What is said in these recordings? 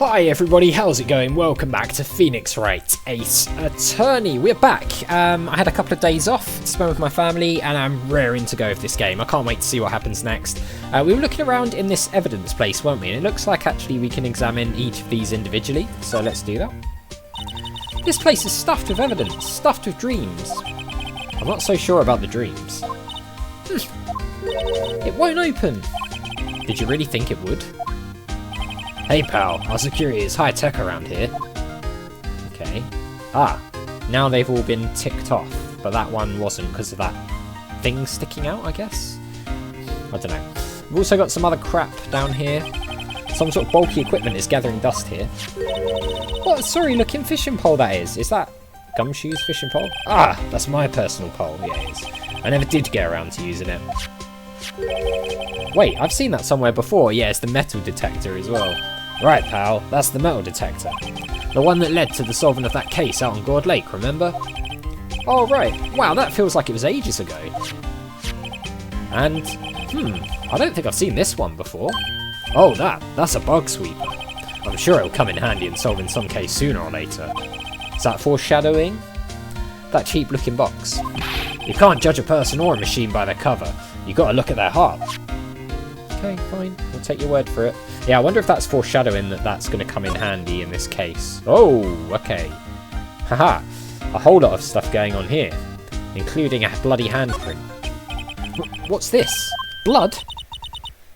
Hi everybody, how's it going? Welcome back to Phoenix Wright, Ace Attorney. We're back. I had a couple of days off to spend with my family and I'm raring to go with this game. I can't wait to see what happens next. We were looking around in this evidence place, weren't we? And it looks like actually we can examine each of these individually, so let's do that. This place is stuffed with evidence, stuffed with dreams. I'm not so sure about the dreams. It won't open. Did you really think it would? Hey pal, our security is high tech around here. Okay. Ah, now they've all been ticked off, but that one wasn't because of that thing sticking out, I guess? I don't know. We've also got some other crap down here. Some sort of bulky equipment is gathering dust here. What a sorry looking fishing pole that is. Is that Gumshoe's fishing pole? Ah, that's my personal pole. Yeah, it is. I never did get around to using it. Wait, I've seen that somewhere before. Yeah, it's the metal detector as well. Right, pal, that's the metal detector. The one that led to the solving of that case out on Gourd Lake, remember? Oh, right. Wow, that feels like it was ages ago. And, I don't think I've seen this one before. Oh, that's a bug sweeper. I'm sure it'll come in handy in solving some case sooner or later. Is that foreshadowing? That cheap looking box. You can't judge a person or a machine by their cover. You gotta look at their heart. Okay, fine. We'll take your word for it. Yeah, I wonder if that's foreshadowing that that's going to come in handy in this case. Oh, okay. Haha. A whole lot of stuff going on here, including a bloody handprint. What's this? Blood?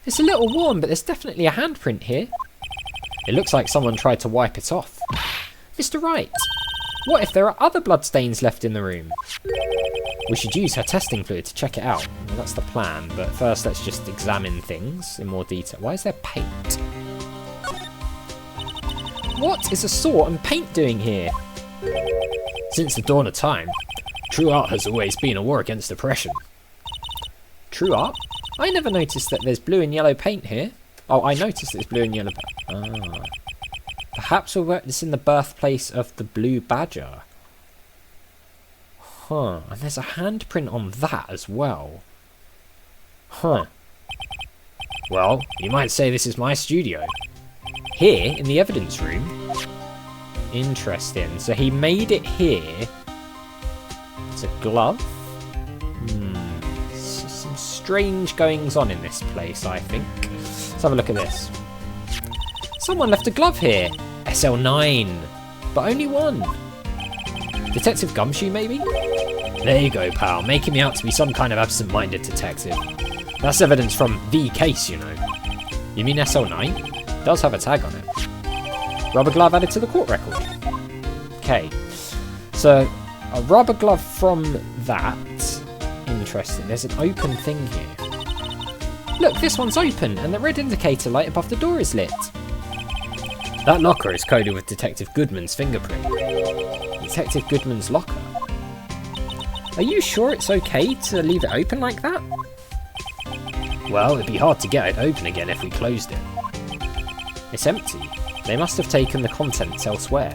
It's a little warm, but there's definitely a handprint here. It looks like someone tried to wipe it off. Mr. Wright, what if there are other bloodstains left in the room? We should use her testing fluid to check it out. Well, that's the plan, but first let's just examine things in more detail. Why is there paint? What is a saw and paint doing here? Since the dawn of time, true art has always been a war against oppression. True art? I never noticed that there's blue and yellow paint here. Oh, I noticed there's blue and yellow paint. Ah. Perhaps it's in the birthplace of the blue badger. Huh, and there's a handprint on that as well. Huh. Well, you might say this is my studio. Here, in the evidence room. Interesting. So he made it here. It's a glove. Some strange goings on in this place, I think. Let's have a look at this. Someone left a glove here. SL9. But only one. Detective Gumshoe, maybe? There you go, pal, making me out to be some kind of absent-minded detective. That's evidence from the case, you know. You mean SL9? It does have a tag on it. Rubber glove added to the court record. Okay. So, a rubber glove from that. Interesting. There's an open thing here. Look, this one's open, and the red indicator light above the door is lit. That locker is coded with Detective Goodman's fingerprint. Detective Goodman's locker? Are you sure it's okay to leave it open like that? Well, it'd be hard to get it open again if we closed it. It's empty. They must have taken the contents elsewhere.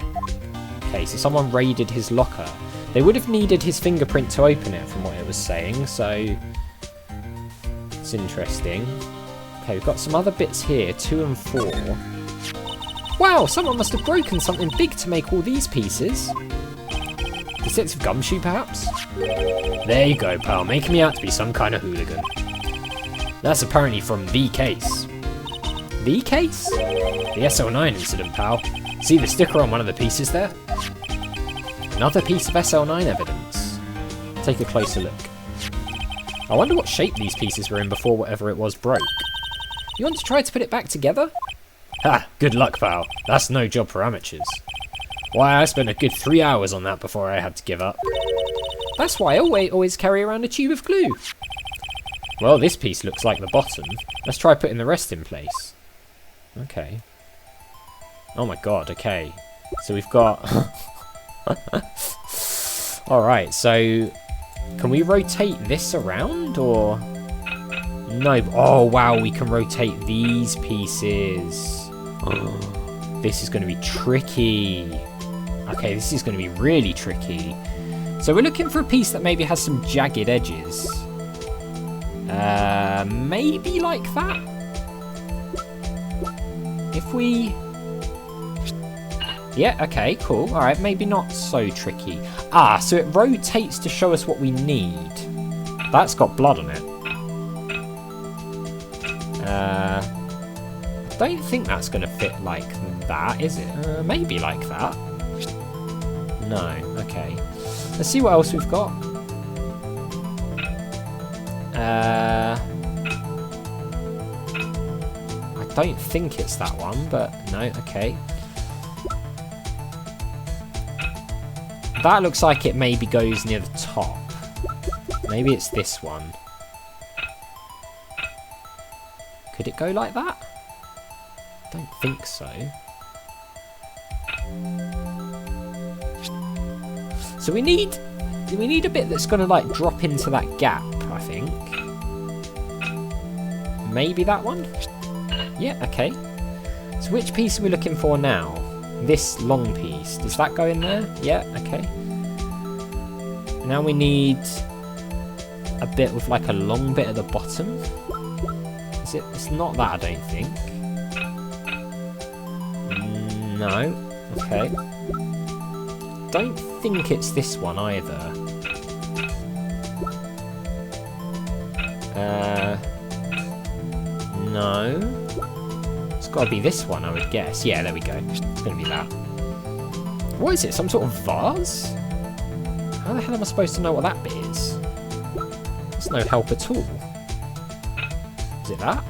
Okay, so someone raided his locker. They would have needed his fingerprint to open it from what it was saying, so... it's interesting. Okay, we've got some other bits here, 2 and 4. Wow, someone must have broken something big to make all these pieces. Detective Gumshoe, perhaps? There you go, pal, making me out to be some kind of hooligan. That's apparently from the case. The case? The SL9 incident, pal. See the sticker on one of the pieces there? Another piece of SL9 evidence. Take a closer look. I wonder what shape these pieces were in before whatever it was broke. You want to try to put it back together? Ha! Good luck, pal. That's no job for amateurs. Why, I spent a good 3 hours on that before I had to give up. That's why I always carry around a tube of glue. Well, this piece looks like the bottom. Let's try putting the rest in place. Okay. Oh my god, okay. So we've got... Alright, so... can we rotate this around, or...? No. Oh, wow, we can rotate these pieces. This is going to be tricky. Okay, this is going to be really tricky. So we're looking for a piece that maybe has some jagged edges. Maybe like that? If we Yeah, okay, cool. Alright, maybe not so tricky. Ah, so it rotates to show us what we need. That's got blood on it. I don't think that's going to fit like that, is it? Maybe like that. No, okay. Let's see what else we've got. I don't think it's that one, but no, okay. That looks like it maybe goes near the top. Maybe it's this one. Could it go like that? I don't think so. So we need a bit that's going to like drop into that gap, I think. Maybe that one? Yeah, okay. So which piece are we looking for now? This long piece. Does that go in there? Yeah, okay. Now we need a bit with like a long bit at the bottom. Is it? It's not that, I don't think. No. Okay. Don't think it's this one either. No. It's got to be this one, I would guess. Yeah, there we go. It's going to be that. What is it? Some sort of vase? How the hell am I supposed to know what that bit is? There's no help at all. Is it that?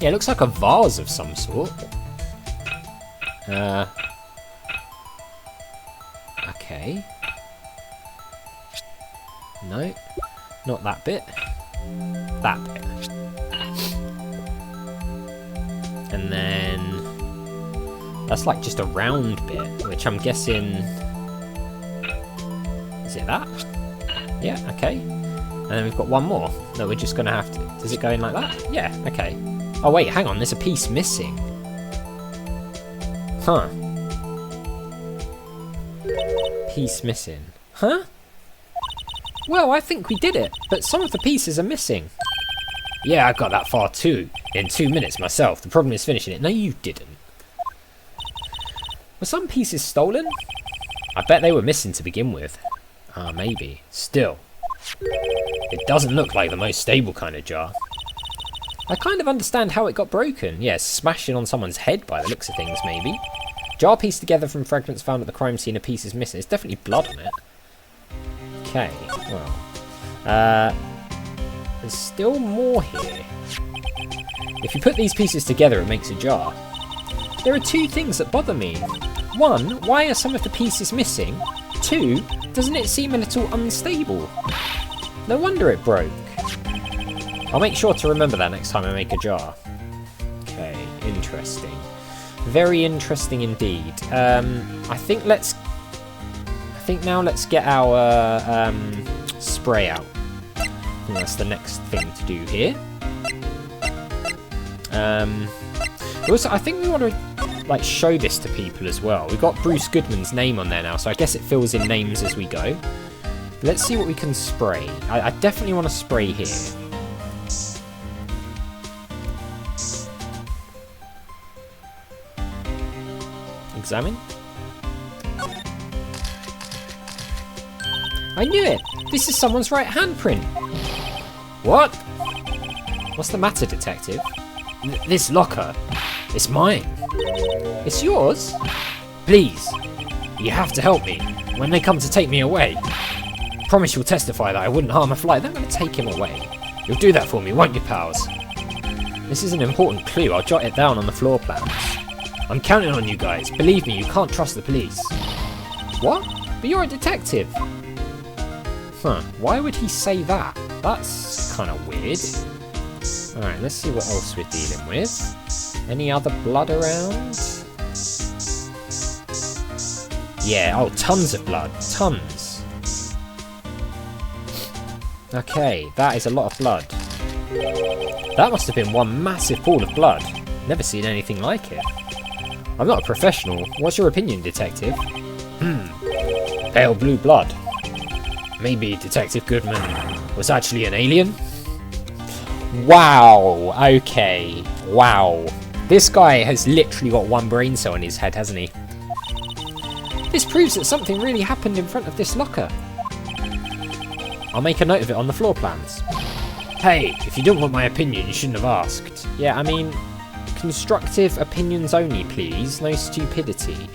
Yeah, it looks like a vase of some sort. Okay. No, not that bit. That bit. And then that's like just a round bit, which I'm guessing. Is it that? Yeah, okay. And then we've got one more that we're just gonna have to. Does it go in like that? Yeah, okay. Oh wait, hang on, there's a piece missing. Huh. Piece missing. Huh? Well, I think we did it, but some of the pieces are missing. Yeah, I got that far too. In 2 minutes myself. The problem is finishing it. No, you didn't. Were some pieces stolen? I bet they were missing to begin with. Ah, maybe. Still. It doesn't look like the most stable kind of jar. I kind of understand how it got broken. Yeah, smashing on someone's head by the looks of things, maybe. Jar pieced together from fragments found at the crime scene. A piece is missing. There's definitely blood on it. Okay, well. There's still more here. If you put these pieces together, it makes a jar. There are two things that bother me. One, why are some of the pieces missing? Two, doesn't it seem a little unstable? No wonder it broke. I'll make sure to remember that next time I make a jar. Okay, interesting. Very interesting indeed. I think now let's get our spray out. I think that's the next thing to do here. Also, I think we want to like show this to people as well. We've got Bruce Goodman's name on there now, so I guess it fills in names as we go. Let's see what we can spray. I definitely want to spray here. Examine. I knew it! This is someone's right handprint! What? What's the matter, detective? This locker. It's mine. It's yours? Please. You have to help me when they come to take me away. Promise you'll testify that I wouldn't harm a fly. They're going to take him away. You'll do that for me, won't you, pals? This is an important clue. I'll jot it down on the floor plans. I'm counting on you guys. Believe me, you can't trust the police. What? But you're a detective. Huh. Why would he say that? That's kind of weird. Alright, let's see what else we're dealing with. Any other blood around? Yeah, oh, tons of blood. Tons. Okay, that is a lot of blood. That must have been one massive pool of blood. Never seen anything like it. I'm not a professional. What's your opinion, detective? Pale blue blood. Maybe Detective Goodman was actually an alien? Wow, okay. Wow. This guy has literally got one brain cell in his head, hasn't he? This proves that something really happened in front of this locker. I'll make a note of it on the floor plans. Hey, if you didn't want my opinion, you shouldn't have asked. Yeah, I mean, constructive opinions only, please. No stupidity.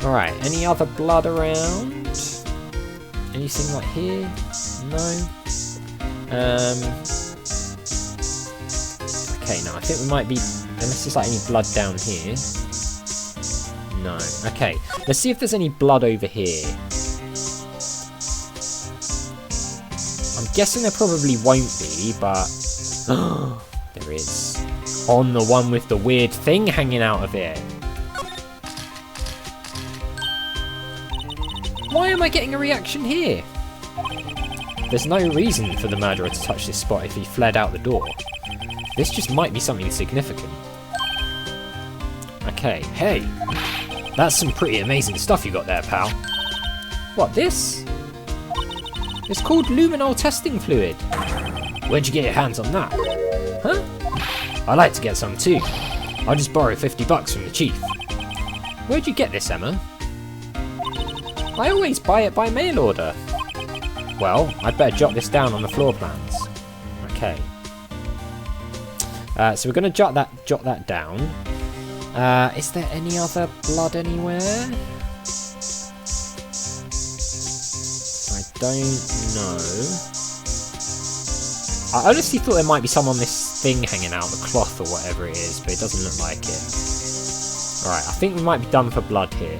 Alright, any other blood around? Anything like here? No. Okay, no, I think we might be... Unless there's like any blood down here. No. Okay, let's see if there's any blood over here. I'm guessing there probably won't be, but... there is. On the one with the weird thing hanging out of it. Why am I getting a reaction here? There's no reason for the murderer to touch this spot if he fled out the door. This just might be something significant. Okay, hey! That's some pretty amazing stuff you got there, pal. What, this? It's called luminol testing fluid. Where'd you get your hands on that? Huh? I'd like to get some too. I'll just borrow $50 from the chief. Where'd you get this, Emma? I always buy it by mail order. Well, I'd better jot this down on the floor plans. Okay. So we're going to jot that down. Is there any other blood anywhere? I don't know. I honestly thought there might be some on this thing hanging out, the cloth or whatever it is, but it doesn't look like it. Alright, I think we might be done for blood here.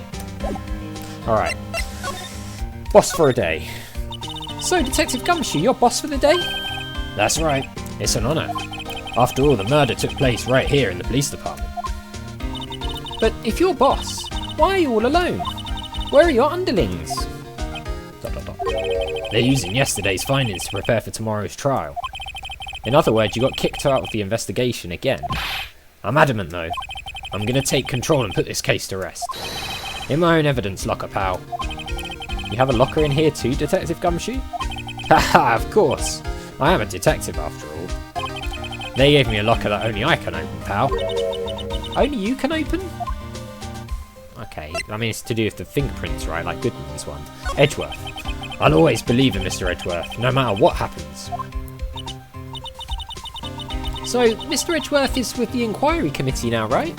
Alright. Boss for a day. So, Detective Gumshoe, you're boss for the day? That's right. It's an honour. After all, the murder took place right here in the police department. But if you're boss, why are you all alone? Where are your underlings? ... They're using yesterday's findings to prepare for tomorrow's trial. In other words, you got kicked out of the investigation again. I'm adamant though. I'm gonna take control and put this case to rest. In my own evidence locker, pal. You have a locker in here too, Detective Gumshoe? Haha, of course. I am a detective after all. They gave me a locker that only I can open, pal. Only you can open? Okay, I mean it's to do with the fingerprints, right? Like Goodman's one. Edgeworth. I'll always believe in Mr. Edgeworth, no matter what happens. So, Mr. Edgeworth is with the inquiry committee now, right?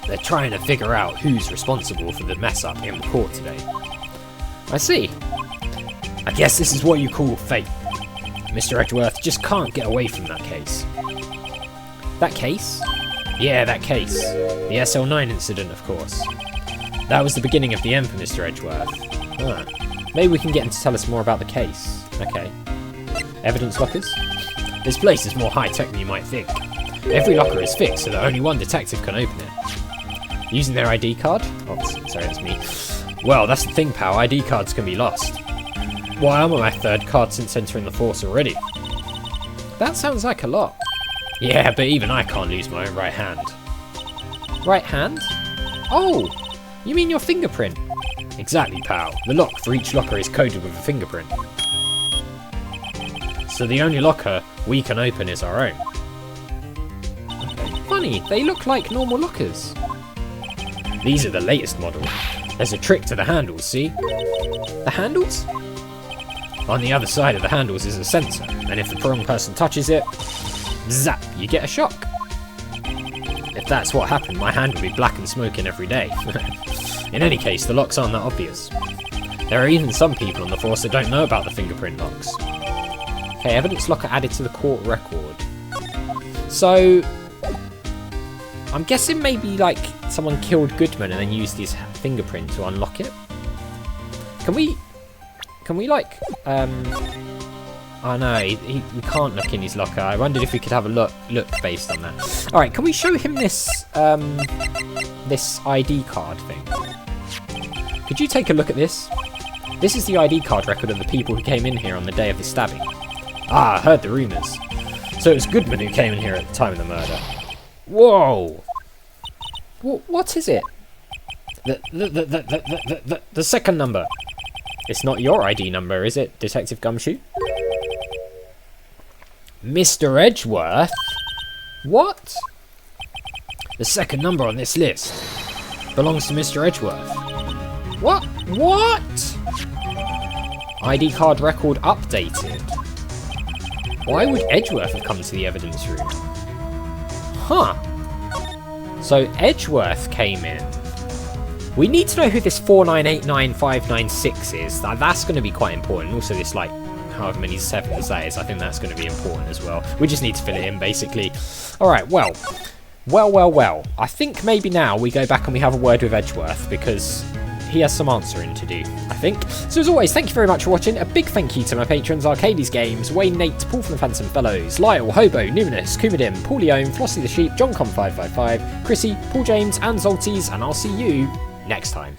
They're trying to figure out who's responsible for the mess up in court today. I see. I guess this is what you call fate. Mr. Edgeworth just can't get away from that case. That case? Yeah, that case. The SL9 incident, of course. That was the beginning of the end for Mr. Edgeworth. Ah. Maybe we can get him to tell us more about the case. Okay. Evidence lockers? This place is more high-tech than you might think. Every locker is fixed so that only one detective can open it. Using their ID card? Oh, sorry, that's me. Well, that's the thing, pal. ID cards can be lost. Well, I'm on my third card since entering the force already. That sounds like a lot. Yeah, but even I can't lose my own right hand. Right hand? Oh! You mean your fingerprint? Exactly, pal. The lock for each locker is coded with a fingerprint. So the only locker we can open is our own. Okay. Funny, they look like normal lockers. These are the latest model. There's a trick to the handles, see? The handles? On the other side of the handles is a sensor, and if the wrong person touches it, zap, you get a shock. If that's what happened, my hand would be black and smoking every day. In any case, the locks aren't that obvious. There are even some people on the force that don't know about the fingerprint locks. Okay, evidence locker added to the court record. So, I'm guessing maybe like someone killed Goodman and then used his fingerprint to unlock it. Can we like, oh no, we can't look in his locker. I wondered if we could have a look based on that. Alright, can we show him this, this ID card thing? Could you take a look at this? This is the ID card record of the people who came in here on the day of the stabbing. Ah, I heard the rumours. So it was Goodman who came in here at the time of the murder. Whoa! What is it? The second number. It's not your ID number, is it, Detective Gumshoe? Mr. Edgeworth? What? The second number on this list belongs to Mr. Edgeworth. What? What? ID card record updated. Why would Edgeworth have come to the evidence room? Huh. So Edgeworth came in. We need to know who this 4989596 is. That's going to be quite important. Also this, like, however many sevens that is, I think that's going to be important as well. We just need to fill it in, basically. Alright, well. I think maybe now we go back and we have a word with Edgeworth, because he has some answering to do, I think. So as always, thank you very much for watching. A big thank you to my patrons, Arcades Games, Wayne Nate, Paul from the Phantom Fellows, Lyle, Hobo, Numinous, Kumadim, Paulione, Flossie the Sheep, JohnCom555, Chrissy, Paul James, and Zolties, and I'll see you next time.